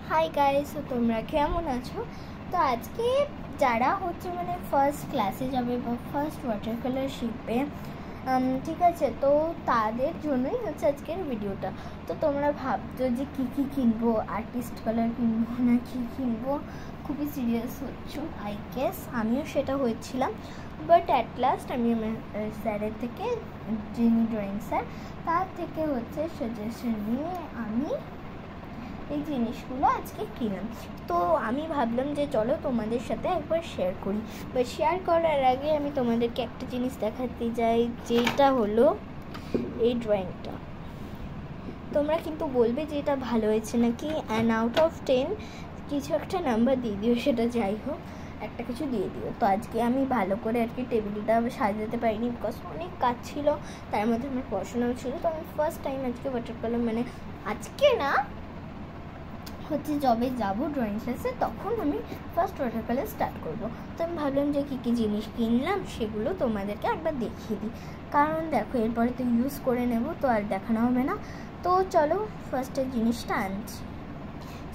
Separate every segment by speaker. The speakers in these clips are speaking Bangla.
Speaker 1: হাই গাইস, তোমরা কেমন আছো? তো আজকে যারা হচ্ছে মানে ফার্স্ট ক্লাসে যাবে বা ফার্স্ট ওয়াটার কালার শিখবে, ঠিক আছে, তো তাদের জন্যই হচ্ছে আজকের ভিডিওটা। তো তোমরা ভাবছো যে কী কী কিনবো, আর্টিস্ট কালার কিনবো না কী কিনবো, খুবই সিরিয়াস হচ্ছো। আই গেস আমিও সেটা হয়েছিলাম, বাট অ্যাট লাস্ট আমি আমার স্যারের থেকে, যিনি ড্রয়িং স্যার, তার থেকে হচ্ছে সাজেশন নিয়ে আমি এই জিনিসগুলো আজকে কিনলাম। তো আমি ভাবলাম যে চলো তোমাদের সাথে একবার শেয়ার করি। বাট শেয়ার করার আগে আমি তোমাদেরকে একটা জিনিস দেখাতে যাই, যেটা হলো এই ড্রয়িংটা। তোমরা কিন্তু বলবে যে এটা ভালো হয়েছে নাকি, অ্যান্ড আউট অফ 10 কিছু একটা নাম্বার দিয়ে দিও, সেটা যাই হোক একটা কিছু দিয়ে দিও। তো আজকে আমি ভালো করে আর কি টেবিলটা সাজাতে পারিনি, বিকজ অনেক কাজ ছিল, তার মধ্যে আমার পড়াশোনাও ছিল। তো আমি ফার্স্ট টাইম আজকে ওয়াটার কালার, মানে আজকে না হচ্ছে যবে যাবো ড্রয়িং ক্লাসে তখন আমি ফার্স্ট ওয়াটার কালার স্টার্ট করবো। তো আমি ভাবলাম যে কী কী জিনিস কিনলাম সেগুলো তোমাদেরকে একবার দেখিয়ে দিই, কারণ দেখো এরপরে তো ইউজ করে নেব, তো আর দেখানো হবে না। তো চলো ফার্স্টের জিনিসটা আনছি।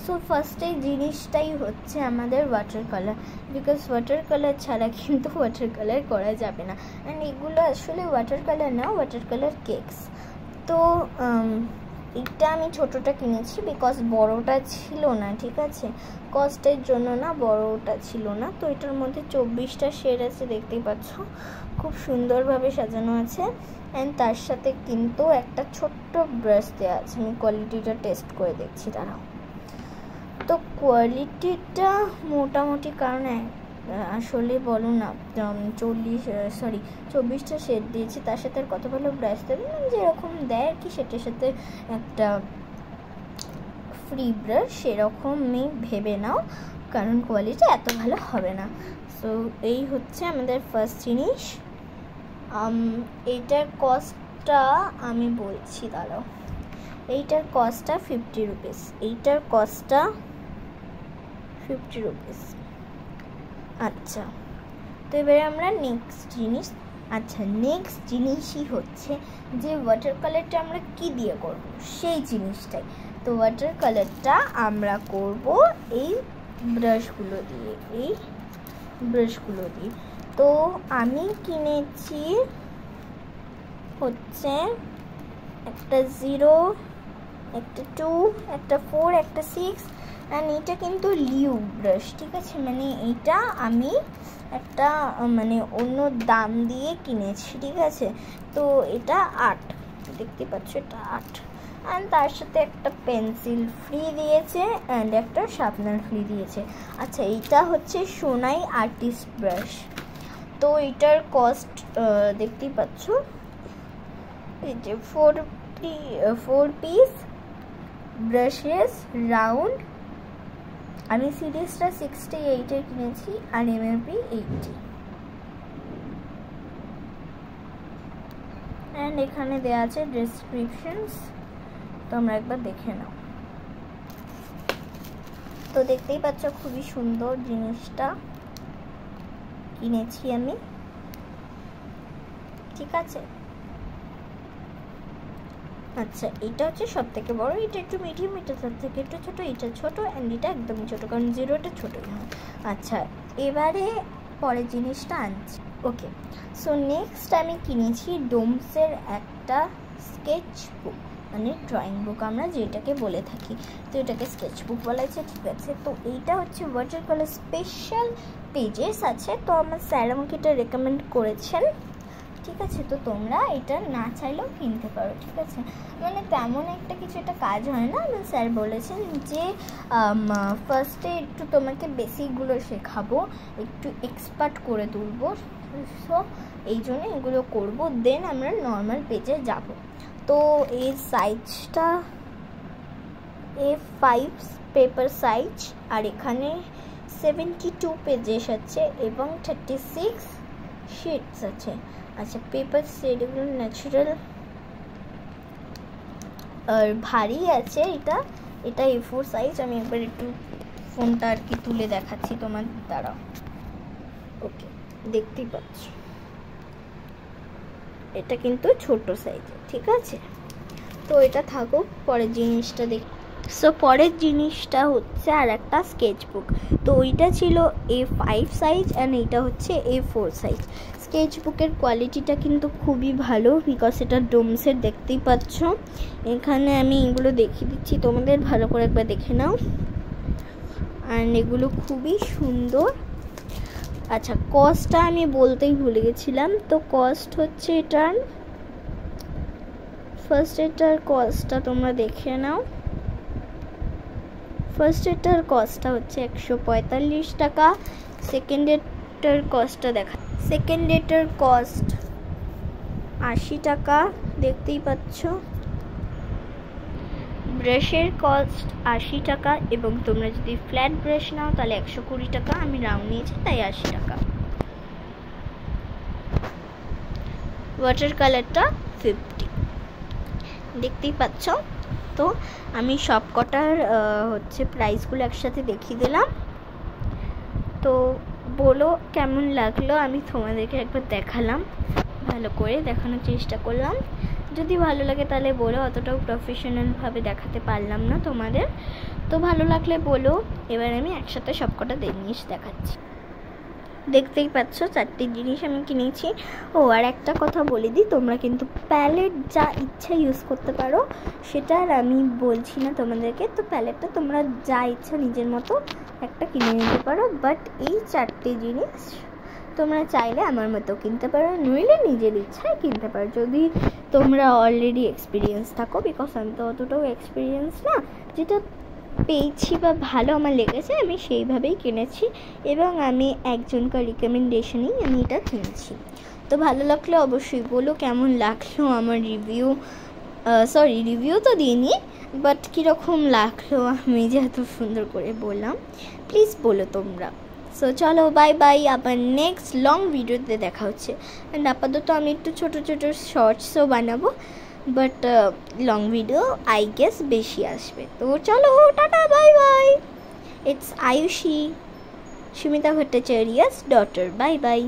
Speaker 1: সো ফার্স্টের জিনিসটাই হচ্ছে আমাদের water colour, because water colour ছাড়া কিন্তু ওয়াটার কালার করা যাবে না। অ্যান্ড এগুলো আসলে ওয়াটার কালার না, ওয়াটার কালার কেকস। তো এটা আমি ছোটোটা কিনেছি, বিকজ বড়োটা ছিল না, ঠিক আছে, কস্টের জন্য না, বড়োটা ছিল না। তো এটার মধ্যে 24টা শেড আছে, দেখতেই পাচ্ছ, খুব সুন্দরভাবে সাজানো আছে। অ্যান্ড তার সাথে কিন্তু একটা ছোট্ট ব্রাশ দেওয়া আছে। আমি কোয়ালিটিটা টেস্ট করে দেখছি দাঁড়াও। তো কোয়ালিটিটা মোটামুটি, কারণ আসলে বলো না 24টা শেড দিয়েছি, তার সাথে আর কত ভালো ব্রাশ দেবে না, যেরকম দেয় আর কি, সেটার সাথে একটা ফ্রি ব্রাশ সেরকমই ভেবে নাও, কারণ কোয়ালিটি এত ভালো হবে না। সো এই হচ্ছে আমাদের ফার্স্ট জিনিস। এইটার কস্টটা আমি বলছি, দাঁড়াও। এইটার কস্টটা 50 রুপিস, এইটার কস্টটা 50 রুপিস। আচ্ছা, তো এবারে আমরা নেক্সট জিনিসই হচ্ছে যে ওয়াটার কালারটা আমরা কি দিয়ে করব, সেই জিনিসটাই। তো ওয়াটার কালারটা আমরা করব এই ব্রাশগুলো দিয়ে, তো আমি কিনেছি হচ্ছে একটা 0, একটা 2, একটা 4, একটা 6, অ্যান্ড এটা কিন্তু লিউ ব্রাশ, ঠিক আছে, মানে এটা আমি একটা মানে অন্য দাম দিয়ে কিনেছি, ঠিক আছে। তো এটা 8, দেখতে পাচ্ছ, এটা 8। অ্যান্ড তার সাথে একটা পেন্সিল ফ্রি দিয়েছে, অ্যান্ড একটা শার্পনার ফ্রি দিয়েছে। আচ্ছা, এইটা হচ্ছে সোনাই আর্টিস্ট ব্রাশ। তো এটার কস্ট দেখতেই পাচ্ছ, এই যে 4 পিস ব্রাশেস রাউন্ড। আমি সিরিজটা 68-এর কিনেছি, আর এমআরপি 80। অ্যান্ড এখানে দেওয়া আছে ডেসক্রিপশনস, তোমরা একবার দেখে নাও। তো দেখতেই পাচ্ছ খুবই সুন্দর জিনিসটা কিনেছি আমি, ঠিক আছে। আচ্ছা, এটা হচ্ছে সব থেকে বড়, এটা একটু মিডিয়াম, এটা তার থেকে একটু ছোটো, এটা ছোটো, অ্যান্ড এটা একদমই ছোটো, কারণ 0টা ছোটোই হয়। আচ্ছা, এবারে পরের জিনিসটা আনছি। ওকে, সো নেক্সট আমি কিনেছি ডোমসের একটা স্কেচ বুক, মানে ড্রয়িং বুক আমরা যেটাকে বলে থাকি, তো এটাকে স্কেচ বুক বলা আছে, ঠিক আছে। তো এইটা হচ্ছে ওয়াটার কালার স্পেশাল পেজেস আছে, তো আমার স্যার আমাকে এটা রেকমেন্ড করেছেন, ঠিক আছে। তো তোমরা এটা না চাইলেও কিনতে পারো, ঠিক আছে, মানে তেমন একটা কিছু একটা কাজ হয় না। আমার স্যার বলেছেন যে ফার্স্টে একটু তোমাকে বেসিকগুলো শেখাবো, একটু এক্সপার্ট করে তুলবো, সো এই জন্য এগুলো করবো, দেন আমরা নর্মাল পেজে যাব। তো এই সাইজটা A5 পেপার সাইজ, আর এখানে 72 পেজেস আছে এবং 36 শিটস আছে। আচ্ছা, পেপার সেটগুলো ন্যাচারাল আর ভারী আছে। এটা A4 সাইজ। আমি একবার একটু ফোনটা আর কি তুলে দেখাচ্ছি তোমার দ্বারা। ওকে, দেখতেই পাচ্ছ, এটা কিন্তু ছোট সাইজের, ঠিক আছে। তো এটা থাকুক, পরের জিনিসটা সো পরের জিনিসটা হচ্ছে আর একটা স্কেচ বুক। তো ওইটা ছিল A5 সাইজ অ্যান্ড এইটা হচ্ছে A4 সাইজ। স্কেচ বুকের কোয়ালিটিটা কিন্তু খুবই ভালো, বিকজ এটা ডোমসের, দেখতেই পাচ্ছ। এখানে আমি এগুলো দেখিয়ে দিচ্ছি তোমাদের, ভালো করে একবার দেখে নাও। অ্যান্ড এগুলো খুবই সুন্দর। আচ্ছা, কস্টটা আমি বলতেই ভুলে গেছিলাম। তো কস্ট হচ্ছে এটার, ফার্স্ট এটার কস্টটা তোমরা দেখে নাও। ফার্স্ট এটার কস্টটা হচ্ছে 145 টাকা। সেকেন্ড এটার কস্টটা দেখা, সেকেন্ড এটার কস্ট 80 টাকা, দেখতেই পাচ্ছ। ব্রাশের কস্ট 80 টাকা, এবং তোমরা যদি ফ্ল্যাট ব্রাশ নাও তাহলে 120 টাকা। আমি রাউন্ড নিয়েছি তাই 80 টাকা। ওয়াটার কালারটা 50, দেখতেই পাচ্ছ। তো আমি সব কটার হচ্ছে প্রাইসগুলো একসাথে দেখিয়ে দিলাম। তো বলো কেমন লাগলো, আমি তোমাদেরকে একবার দেখালাম, ভালো করে দেখানোর চেষ্টা করলাম। যদি ভালো লাগে তাহলে বলো, অতটাও প্রফেশনালভাবে দেখাতে পারলাম না তোমাদের। তো ভালো লাগলে বলো। এবার আমি একসাথে সব কটা জিনিস দেখাচ্ছি। দেখতেই পাচ্ছ 4টে জিনিস আমি কিনেছি। ও আর একটা কথা বলে দিই, তোমরা কিন্তু প্যালেট যা ইচ্ছা ইউজ করতে পারো, সেটা আর আমি বলছি না তোমাদেরকে। তো প্যালেটটা তোমরা যা ইচ্ছা নিজের মতো একটা কিনে নিতে পারো, বাট এই 4টে জিনিস তোমরা চাইলে আমার মতো কিনতে পারো, নইলে নিজের ইচ্ছায় কিনতে পারো, যদি তোমরা অলরেডি এক্সপিরিয়েন্স থাকো। বিকজ আমি তো অতটাও এক্সপিরিয়েন্স না, যেটা পেয়েছি বা ভালো আমার লেগেছে আমি সেইভাবেই কিনেছি, এবং আমি একজনকার রিকমেন্ডেশনেই আমি এটা কিনেছি। তো ভালো লাগলে অবশ্যই বলো কেমন লাগলো আমার রিভিউ। রিভিউ তো দিইনি, বাট কীরকম লাগলো আমি যে এত সুন্দর করে বললাম, প্লিজ বলো তোমরা। সো চলো, বাই বাই, আবার নেক্সট লং ভিডিওতে দেখা হচ্ছে। অ্যান্ড আপাতত আমি একটু ছোটো ছোটো শর্টসও বানাবো, but long video I guess বেশি আসবে। তো চলো, টাটা, bye bye. It's Ayushi, Sumita ভট্টাচার্য's ডটার। Bye by.